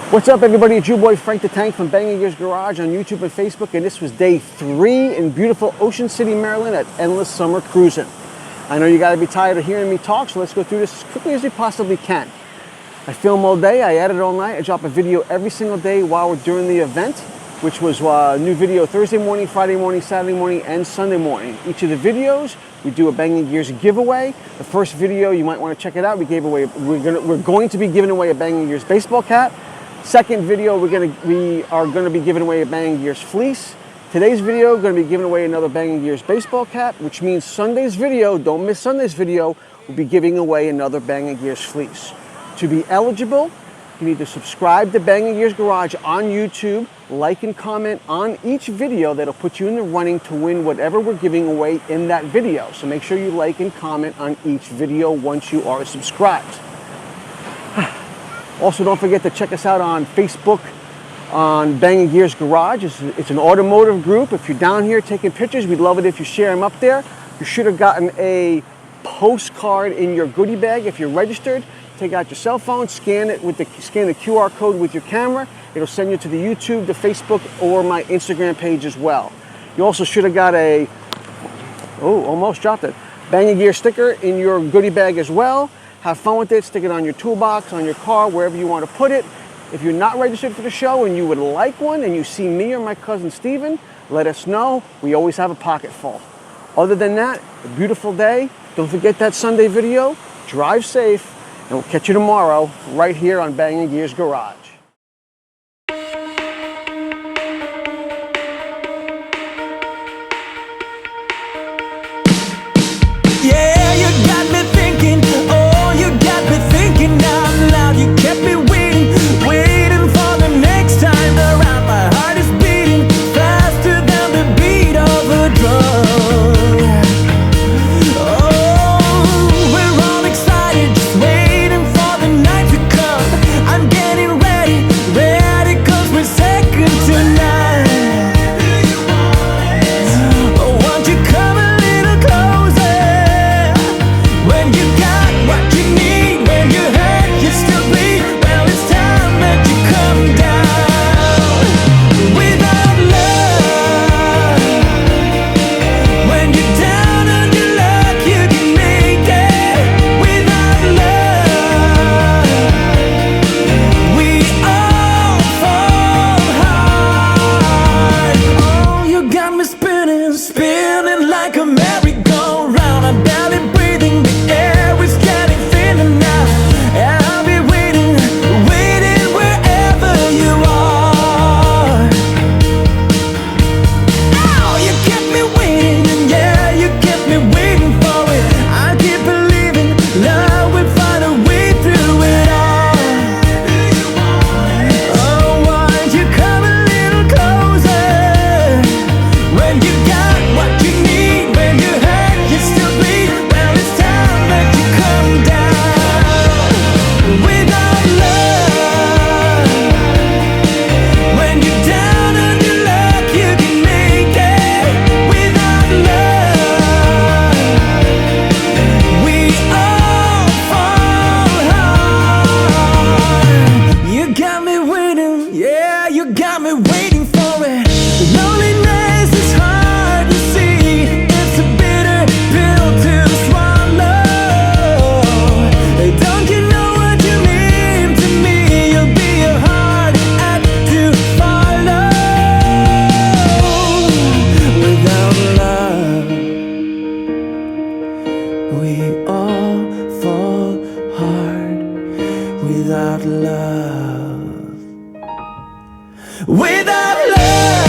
What's up, everybody? It's your boy Frank the Tank from Bangin Garage on YouTube and Facebook, and this was day 3 in beautiful Ocean City, Maryland at Endless Summer Cruisin'. I know you got to be tired of hearing me talk, so let's go through this as quickly as we possibly can. I film all day, I edit all night, I drop a video every single day while we're doing the event, which was a new video Thursday morning, Friday morning, Saturday morning, and Sunday morning. Each of the videos, we do a Bangin Gears giveaway. The first video, you might want to check it out. We're going to be giving away a Bangin Gears baseball cap. Second video, we are going to be giving away a Bangin Gears fleece. Today's video, going to be giving away another Bangin Gears baseball cap, which means Sunday's video, don't miss Sunday's video, we'll be giving away another Bangin Gears fleece. To be eligible, you need to subscribe to Bangin Gears Garage on YouTube, like and comment on each video. That'll put you in the running to win whatever we're giving away in that video. So make sure you like and comment on each video once you are subscribed. Also, don't forget to check us out on Facebook on Bangin Gears Garage. It's an automotive group. If you're down here taking pictures, we'd love it if you share them up there. You should have gotten a postcard in your goodie bag if you're registered. Take out your cell phone, scan the QR code with your camera. It'll send you to the YouTube, the Facebook, or my Instagram page as well. You also should have got almost dropped it, Bangin Gears sticker in your goodie bag as well. Have fun with it, stick it on your toolbox, on your car, wherever you want to put it. If you're not registered for the show and you would like one and you see me or my cousin Steven, let us know. We always have a pocket full. Other than that, a beautiful day. Don't forget that Sunday video. Drive safe. And we'll catch you tomorrow right here on Bangin Gears Garage. Yeah, you got me thinking, oh, you got me thinking out loud. You kept me waiting, waiting for the next time around. My heart is beating faster than the beat of a drum. Spinning like a merry-go-round, I'm barely breathing, the air is getting thinner now. I'll be waiting, waiting wherever you are. Oh, you kept me waiting, and yeah, you kept me waiting for it. I keep believing love will find a way through it all. Oh, why'd you come a little closer when you got what you need, when you hurt, you still bleed. Well, it's time that you come down. Without love, when you're down on your luck, you can make it. Without love, we all fall hard. You got me waiting, yeah, you got me waiting for it. Loneliness is hard to see, it's a bitter pill to swallow. Don't you know what you mean to me? You'll be a hard act to follow. Without love, we all fall hard. Without love, without love.